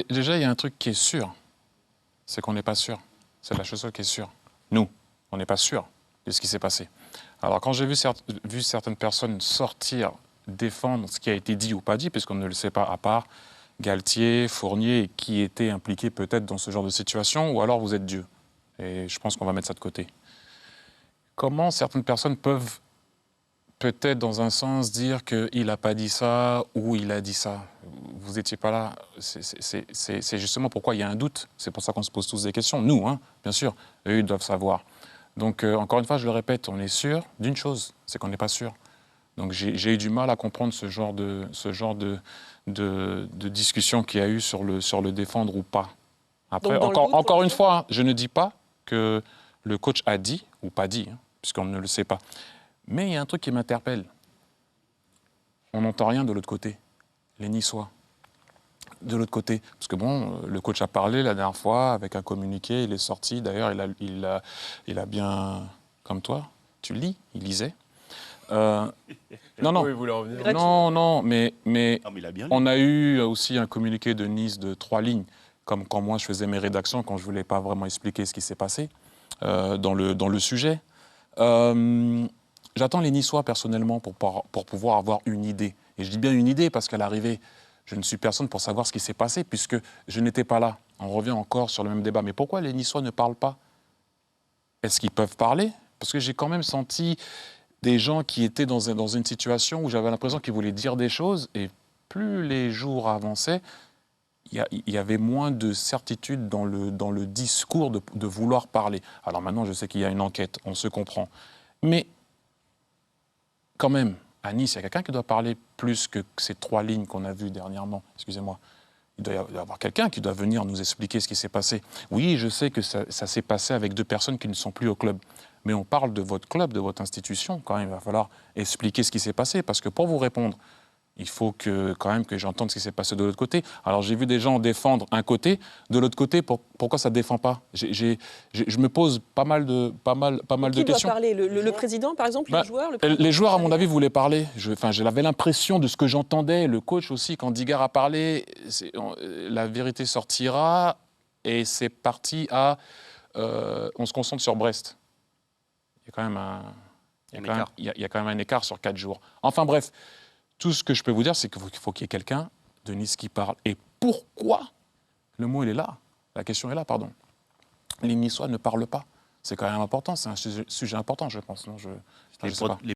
Déjà, il y a un truc qui est sûr, c'est qu'on n'est pas sûr. C'est la chose qui est sûre. Nous, on n'est pas sûr de ce qui s'est passé. Alors, quand j'ai vu certaines personnes sortir, défendre ce qui a été dit ou pas dit, puisqu'on ne le sait pas, à part Galtier, Fournier, qui étaient impliqués peut-être dans ce genre de situation, ou alors vous êtes Dieu. Et je pense qu'on va mettre ça de côté. Comment certaines personnes peuvent peut-être dans un sens dire qu'il n'a pas dit ça ou il a dit ça. Vous n'étiez pas là. C'est justement pourquoi il y a un doute. C'est pour ça qu'on se pose tous des questions. Nous, hein, bien sûr. Eux, ils doivent savoir. Donc, encore une fois, je le répète, on est sûr d'une chose, c'est qu'on n'est pas sûr. Donc, j'ai eu du mal à comprendre ce genre de discussion qu'il y a eu sur le défendre ou pas. Après, encore une fois, hein, je ne dis pas que le coach a dit ou pas dit, hein, puisqu'on ne le sait pas. Mais il y a un truc qui m'interpelle. On n'entend rien de l'autre côté, les Niçois. De l'autre côté. Parce que bon, le coach a parlé la dernière fois avec un communiqué, il est sorti. D'ailleurs, il a bien, comme toi, tu lis, il lisait. Non, mais on a eu aussi un communiqué de Nice de 3 lignes, comme quand moi je faisais mes rédactions, quand je ne voulais pas vraiment expliquer ce qui s'est passé dans le sujet. J'attends les Niçois personnellement pour pouvoir avoir une idée. Et je dis bien une idée parce qu'à l'arrivée, je ne suis personne pour savoir ce qui s'est passé puisque je n'étais pas là. On revient encore sur le même débat. Mais pourquoi les Niçois ne parlent pas? Est-ce qu'ils peuvent parler? Parce que j'ai quand même senti des gens qui étaient dans une situation où j'avais l'impression qu'ils voulaient dire des choses et plus les jours avançaient, il y avait moins de certitude dans le discours de vouloir parler. Alors maintenant, je sais qu'il y a une enquête, on se comprend. Mais quand même, à Nice, il y a quelqu'un qui doit parler plus que ces 3 lignes qu'on a vues dernièrement. Excusez-moi. Il doit y avoir quelqu'un qui doit venir nous expliquer ce qui s'est passé. Oui, je sais que ça s'est passé avec 2 personnes qui ne sont plus au club. Mais on parle de votre club, de votre institution. Quand même, il va falloir expliquer ce qui s'est passé. Parce que pour vous répondre, il faut quand même que j'entende ce qui s'est passé de l'autre côté. Alors, j'ai vu des gens défendre un côté. De l'autre côté, pourquoi ça ne défend pas? Je me pose pas mal de questions. Qui doit parler? Le président, par exemple, les joueurs? Les joueurs, à mon avis, voulaient parler. J'avais l'impression de ce que j'entendais. Le coach aussi, quand Digard a parlé, la vérité sortira. Et c'est parti à... on se concentre sur Brest. Il y a quand même un écart sur 4 jours. Enfin bref, tout ce que je peux vous dire, c'est qu'il faut qu'il y ait quelqu'un de Nice qui parle. Et pourquoi? Le mot, il est là. La question est là, pardon. Les Niçois ne parlent pas. C'est quand même important. C'est un sujet important, je pense. Non, je sais pas.